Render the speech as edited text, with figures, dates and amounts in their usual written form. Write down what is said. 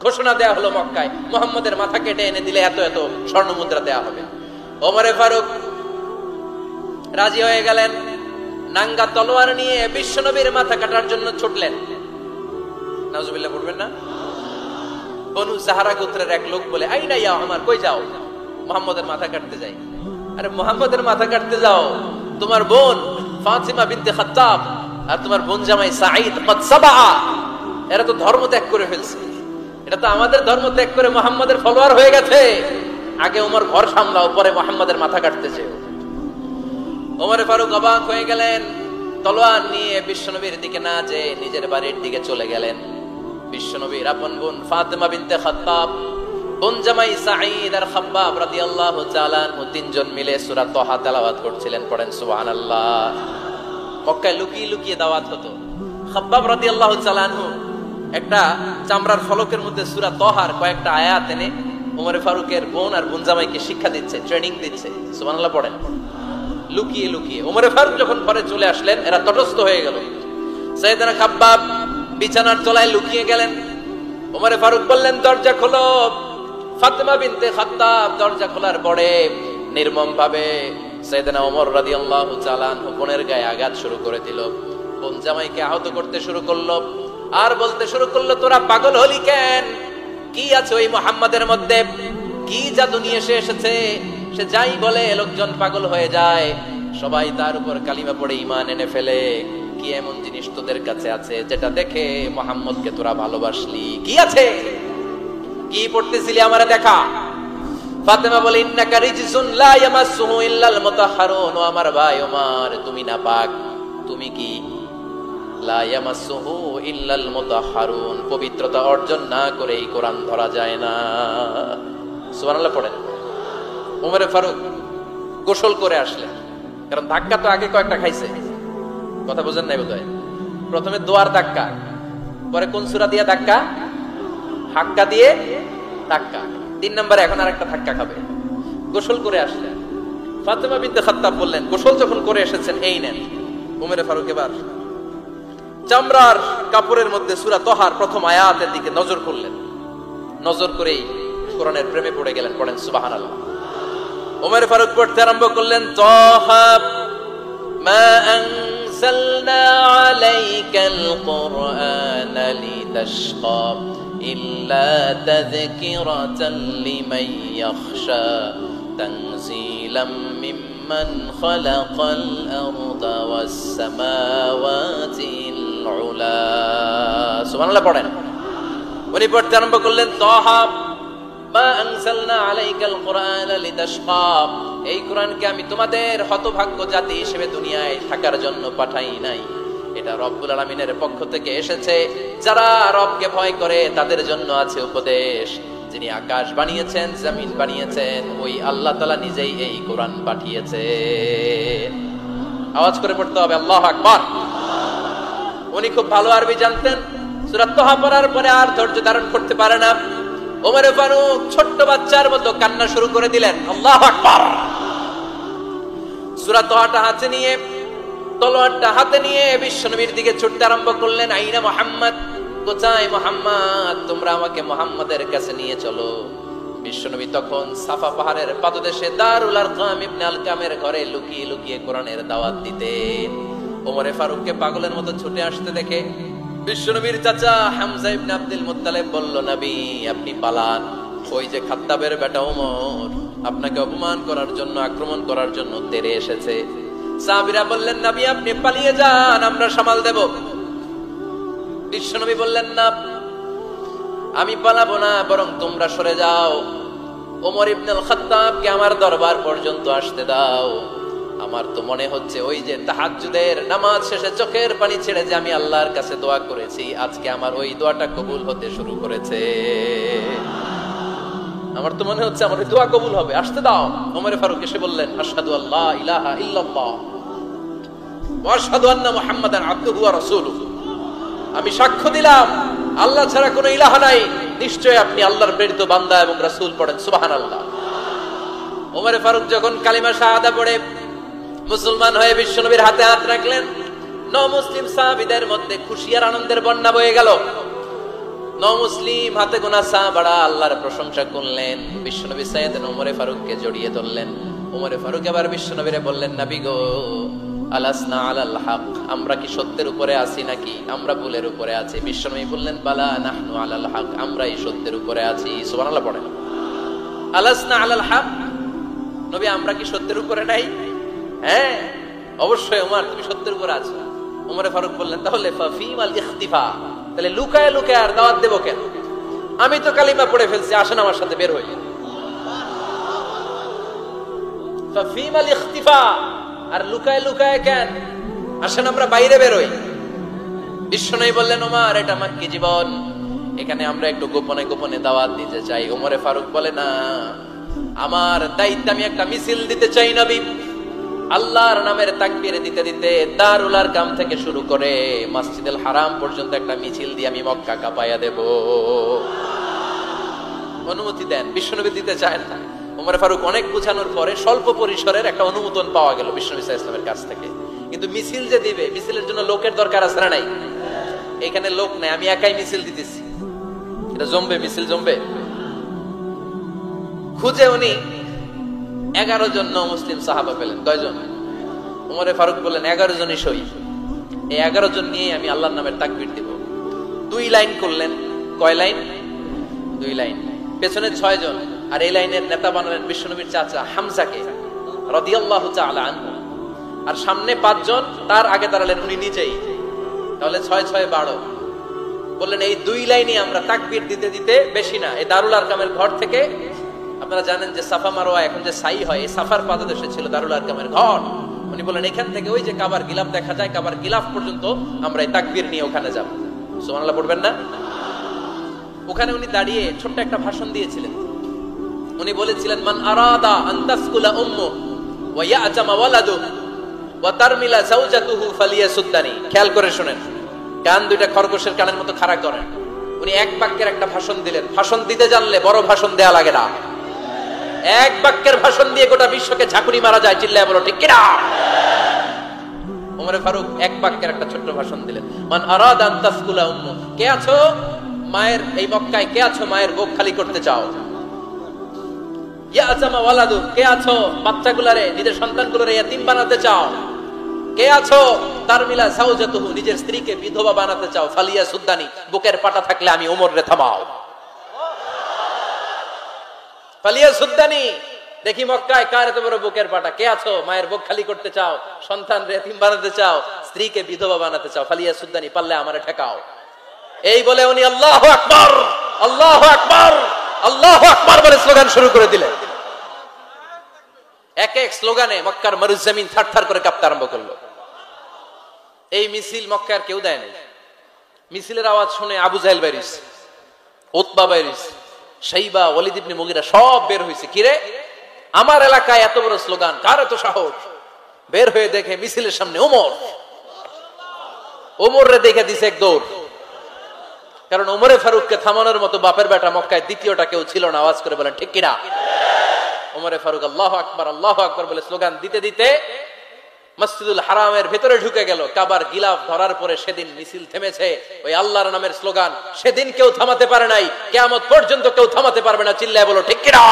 ঘোষণা দেয়া হলো মক্কায়, মুহাম্মদের মাথা কেটে এনে দিলে এত এত স্বর্ণ মুদ্রা দেয়া হবে। ওমরে ফারুক রাজি হয়ে গেলেন। নাঙ্গা তলোয়ার নিয়ে বিশ্বনবীর মাথা কাটার জন্য ছুটলেন। নাউজুবিল্লাহ পড়বেন না? বনু জাহরা গোত্রের এক লোক বলে, আইনা ইয়া ওমর, কই যাও? মুহাম্মদের মাথা কাটতে যাই। আরে মুহাম্মদের মাথা কাটতে যাও? তোমার বোন ফাতিমা বিনতে খাত্তাব আর তোমার বোন জামাই সাঈদ কদ সাবা, এরা তো ধর্ম ত্যাগ করে ফেলছে। এটা তো আমাদের ধর্ম ত্যাগ করে মুহাম্মাদের ফলোয়ার হয়ে গেছে। আগে ওমর ঘর সামলাও, পরে মুহাম্মাদের মাথা কাটতে চেও। ওমরে ফারুক অবাক হয়ে গেলেন। তলোয়ার নিয়ে বিশ্বনবীর দিকে না যেয়ে নিজের বাড়ির দিকে চলে গেলেন। বিশ্বনবীর আপন বোন ফাতিমা বিনতে খাত্তাব, বোন জামাই সাঈদ আর খাব্বাব রাদিয়াল্লাহু তাআলা আনহু তিনজন মিলে সূরা তাহা তেলাওয়াত করছিলেন। পড়েন সুবহানাল্লাহ। মক্কায় লুকিয়ে লুকিয়ে দাওয়াত হতো। খাব্বাব রাদিয়াল্লাহু তাআলা আনহু একটা চামড়ার ফলকের মধ্যে সূরা তাহার কয়েকটা আয়াত এনে ওমরে ফারুকের বোন আর বোন জামাইকে শিক্ষা দিচ্ছে, ট্রেনিং দিচ্ছে। সুবহানাল্লাহ পড়েন। লুকিয়ে লুকিয়ে ওমরে ফারুক যখন ঘরে চলে আসলেন, এরা তটস্থ হয়ে গেল। সাইয়েদনা খাব্বাব বিছানার তলায় লুকিয়ে গেলেন। ওমরে ফারুক বললেন, দরজা খোলো। ফাতিমা বিনতে খাত্তাব দরজা খোলার পরে নির্মম ভাবে সাইয়েদনা ওমর রাদিয়াল্লাহু তাআলা আনহু বোনের গায়ে আঘাত শুরু করে দিল। বোন জামাইকে আহত করতে শুরু করলো আর বলতে শুরু করলো, তোরা পাগল হলি কেন? কি আছে ওই মুহাম্মাদের মধ্যে? কি জাদু নিয়ে এসেছে? সে যাই বলে লোকজন পাগল হয়ে যায়, সবাই তার উপর কালিমা পড়ে ঈমান এনে ফেলে। কি এমন জিনিস তোদের কাছে আছে যেটা দেখে মুহাম্মদকে তোরা ভালোবাসলি? কি আছে? কি পড়তেছিলি আমারে দেখা। ফাতেমা বলে, ইন্নাকা রিজসুন লা ইয়ামাসসুহু ইল্লাল মুতাহহারুন। ও আমার ভাই ওমর, তুমি নাপাক। তুমি কি? লা ইয়ামাসসুহু ইল্লাল মুতাহহারুন, পবিত্রতা অর্জন না করে এই কোরআন ধরা যায় না। সুবহানাল্লাহ পড়েন। ওমরে ফারুক গোসল করে আসলেন, কারণ ধাক্কা তো আগে কয়েকটা খাইছে। কথা বুঝেন নাই বোধহয়? প্রথমে দোয়ার ধাক্কা, পরে কোন সূরা দিয়ে ধাক্কা? হাক্কা দিয়ে ধাক্কা। 3 নম্বরে এখন আরেকটা ধাক্কা খাবে। গোসল করে আসলেন। ফাতিমা বিনতে খাত্তাব বললেন, গোসল যখন করে এসেছেন, এই নেন। ওমরে ফারুক এবার চামড়ার কাপড়ের মধ্যে সূরা তাহার প্রথম আয়াতের দিকে নজর করলেন। নজর করেই কোরআনের প্রেমে পড়ে গেলেন। পড়েন সুবহানাল্লাহ। ওমর ফারুক পড়তে আরম্ভ করলেন, তাহা মা আনজালনা আলাইকাল কুরআনা লিতাশকা ইল্লা তাযকিরাতান লিমান ইয়াখশা তানজিলাম মিম্মান খালাকাল আরদা ওয়াস সামাওয়াতিল উলা। সুবহানাল্লাহ পড়েন। উনি পড়তে আরম্ভ করলেন, তাহা মা আনজালনা আলাইকাল কুরআনা লিতাশকা, এই কোরআনকে আমি তোমাদের হতভাগ্য জাতি হিসেবে দুনিয়ায় থাকার জন্য পাঠাই নাই। এটা রব্বুল আলামিনের পক্ষ থেকে এসেছে। যারা রবকে ভয় করে তাদের জন্য আছে উপদেশ। যিনি আকাশ বানিয়েছেন, জমিন বানিয়েছেন, ওই আল্লাহ তাআলা নিজেই এই কোরআন পাঠিয়েছেন। আওয়াজ করে পড়তে হবে, আল্লাহু আকবার। উনি খুব ভালো আরবি জানতেন। সূরা তাহা পড়ার পরে আর ধৈর্য ধারণ করতে পারে না। ওমর ফারুক ছোট্ট বাচ্চার মতো কান্না শুরু করে দিলেন। আল্লাহু আকবার। সূরা তাহাটা হাতে নিয়ে, তলোয়ারটা হাতে নিয়ে বিশ্বনবীর দিকে ছুটতে আরম্ভ করলেন। আইনা মুহাম্মদ, কোথায় মুহাম্মদ? তোমরা আমাকে মুহাম্মাদের কাছে নিয়ে চলো। বিশ্বনবী তখন সাফা পাহাড়ের পাদদেশে দারুল আরকাম ইবনে আলকামের ঘরে লুকিয়ে লুকিয়ে কোরআনের দাওয়াত দিতেন। ওমর ফারুককে পাগলের মতো ছুটে আসতে দেখে বিশ্বনবীর চাচা হামজা ইবনে আব্দুল মুত্তালিব বলল, নবী আপনি পালান। ওই যে খাত্তাবের বেটা ওমর আপনাকে অপমান করার জন্য, আক্রমণ করার জন্য তেরে এসেছে। সাহাবীরা বললেন, নবী আপনি পালিয়ে যান, আমরা সামাল দেব। বিশ্বনবী বললেন, না আমি পালাবো না, বরং তোমরা সরে যাও। ওমর ইবনে আল খাত্তাবকে আমার দরবার পর্যন্ত আসতে দাও। আমার তো মনে হচ্ছে ওই যে তাহাজ্জুদের নামাজ শেষে চোখের পানি ছেড়ে যে আমি আল্লাহর কাছে দোয়া করেছি, আজকে আমার ওই দোয়াটা কবুল হতে শুরু করেছে। আমার তো মনে হচ্ছে আমার ওই দোয়া কবুল হবে, আসতে দাও। ওমর ফারুক এসে বললেন, আশহাদু আল্লা ইলাহা ইল্লাল্লাহ ওয়া আশহাদু আন্না মুহাম্মাদান আবদুহু ওয়া রাসূলুহু, আমি সাক্ষ্য দিলাম আল্লাহ ছাড়া কোনো ইলাহ নাই, নিশ্চয় আপনি আল্লাহর প্রেরিত বান্দা এবং রাসূল। পড়েন সুবহানাল্লাহ। ওমর ফারুক যখন কালিমা শাহাদা পড়ে মুসলমান হয়ে বিশ্বনবীর হাতে হাত রাখলেন, নও মুসলিম সাহাবীদের মধ্যে খুশি আর আনন্দের বন্যা বয়ে গেল। মুসলিম হাতে গোনা সাহাবারা আল্লাহর প্রশংসা করলেন। বিশ্বনবী সাইয়েদনা ওমরে ফারুককে জড়িয়ে ধরলেন। ওমরে ফারুক এবার বিশ্বনবীরে বললেন, নবী গো, আলাসনা আলাল হক, আমরা কি সত্যের উপরে আছি নাকি আমরা ভুলের উপরে আছি? বিশ্বনবী বললেন, বালা নাহনু আলাল হক, আমরা এই সত্যের উপরে আছি। সুবহানাল্লাহ পড়েন। আলাসনা আলাল হক, নবী আমরা কি সত্যের উপরে নাই? হ্যাঁ অবশ্যই ওমর, তুমি সত্যের উপরে আছো। ওমরে ফারুক বললেন, তাহলে ফাফিমাল ইখতিফা, তাহলে লুকায় লুকায় আর দাওয়াত দেব কেন? আমি তো কালিমা পড়ে ফেলছি, আসেন আমার সাথে বের হই। ফাফিমাল ইখতিফা, আর লুকায় লুকায় কেন? আসেন আমরা বাইরে বের হই। বিশ্বনবী বললেন, ওমর এটা মাক্কি জীবন, এখানে আমরা একটু গোপনে গোপনে দাওয়াত দিতে চাই। ওমরে ফারুক বলে, না, আমার দায়িত্ব, আমি একটা মিছিল দিতে চাই নবী। আল্লাহর নামের তাকবীর দিতে দিতে দারুল আরকাম থেকে শুরু করে মসজিদুল হারাম পর্যন্ত একটা মিছিল দিয়ে আমি মক্কা কাঁপাইয়া দেব। অনুমতি দেন। বিশ্বনবী দিতে চায় না। ওমর ফারুক অনেক বুঝানোর পরে স্বল্প পরিসরের একটা অনুমোদন পাওয়া গেল বিশ্বনবী সাল্লাল্লাহু আলাইহি ওয়াসাল্লামের কাছ থেকে। কিন্তু মিছিল যে দিবে, মিছিলের জন্য লোকের দরকার আছে না নাই? এখানে লোক নাই, আমি একাই মিছিল দিতেছি। এটা জমবে, মিছিল জমবে। খুঁজে উনি 11 জন মুসলিম সাহাবা পেলেন। কয়জন? ওমরে ফারুক বললেন, 11 জনই সই। এই 11 জন নিয়ে আমি আল্লাহর নামের তাকবীর দিব। 2 লাইন করলেন। কয় লাইন? 2 লাইন। পেছনে 6 জন, আর এই লাইনের নেতা বানালেন বিশ্বনবীর চাচা হামজাকে রাদিয়াল্লাহু তাআলা আনহু। আর সামনে 5 জন, তার আগে দাঁড়ালেন উনি নিজেই। তাহলে 6 6 12। বললেন, এই 2 লাইনে আমরা তাকবীর দিতে দিতে, বেশি না, এই দারুল আরকামের ঘর থেকে, আপনারা জানেন যে সাফা মারওয়া এখন যে সাই হয়, এই সাফার পাদদেশে ছিল দারুল আরকামের ঘর। উনি বলেন, এখান থেকে ওই যে কাবার গিলাফ দেখা যায়, কাবার গিলাফ পর্যন্ত আমরা এই তাকবীর নিয়ে ওখানে যাব। সুবহানাল্লাহ পড়বেন না? ওখানে উনি দাঁড়িয়ে ছোট্ট একটা ভাষণ দিয়েছিলেন। উনি বলেছিলেন, মান আরাদা আন তাসকুলা উম্মু ওয়া ইয়াজামা ওয়ালাদু ওয়া তারমিলা যাওজাতুহু ফালিয়াসুদ্দানি। খেয়াল করে শুনেন, কান দুইটা খরগোশের কানের মতো খাড়া করেন। উনি এক বাক্যের একটা ভাষণ দিলেন। ভাষণ দিতে জানলে বড় ভাষণ দেয়া লাগে না। এক বাক্যের ভাষণ দিয়ে গোটা বিশ্বকে ঝাঁকুনি মারা যায়। চিল্লায় বলো ঠিক কিনা? ওমরে ফারুক এক বাক্যের একটা ছোট্ট ভাষণ দিলেন। মান আরাদা আন তাসকুলা উম্মু, কে আছো মায়ের এই মক্কায়, কে আছো মায়ের বুক খালি করতে চাও? ইয়াজামা ওয়ালাদু, কে আছো বাচ্চাগুলারে, নিজের সন্তানগুলোরে ইয়াতীম বানাতে চাও? কে আছো তারমিলা যাওজাতুহু, নিজের স্ত্রীকে বিধবা বানাতে চাও? ফালিয়াসুদ্দানি, বুকের পাটা থাকলে আমি ওমরে থামাও। ফালিয়াসুদ্দানি, দেখি মক্কায় কার এত বড় বুকের পাটা। কে আছো মায়ের বুক খালি করতে চাও, সন্তান ইয়াতীম বানাতে চাও, স্ত্রীকে বিধবা বানাতে চাও? ফালিয়াসুদ্দানি, পারলে আমারে ঠেকাও। এই বলে উনি আল্লাহু আকবার, আল্লাহু আকবার, আল্লাহু আকবার বলে স্লোগান শুরু করে দিলেন। এক এক স্লোগানে মক্কার মরুজমিন থারথার করে কাঁপতে আরম্ভ করলো। এই মিছিল মক্কার কেউ দেয় নাই। মিছিলের আওয়াজ শুনে আবু জাহেল বাইরিস, উতবা বাইরিস, শাইবা, ওয়ালিদ ইবনে মুগিরা সব বের হয়েছে। কিরে, আমার এলাকায় এত বড় স্লোগান, কার এত সাহস? বের হয়ে দেখে মিছিলের সামনে ওমর। ওমরে দেখে দিছে এক দৌড়। কারণ ওমরে ফারুককে থামানোর মতো বাপের বেটা মক্কায় দ্বিতীয়টা কেউ ছিল না। আওয়াজ করে বলেন ঠিক কিনা? ওমরে ফারুক আল্লাহু আকবার, আল্লাহু আকবার বলে স্লোগান দিতে দিতে মসজিদুল হারামের ভেতরে ঢুকে গেল। কাবার গিলাফ ধরার পরে সেদিন মিছিল থেমেছে। ওই আল্লাহর নামের স্লোগান সেদিন কেউ থামাতে পারে নাই, কিয়ামত পর্যন্ত কেউ থামাতে পারবে না। চিল্লায় বলো ঠিক কিনা?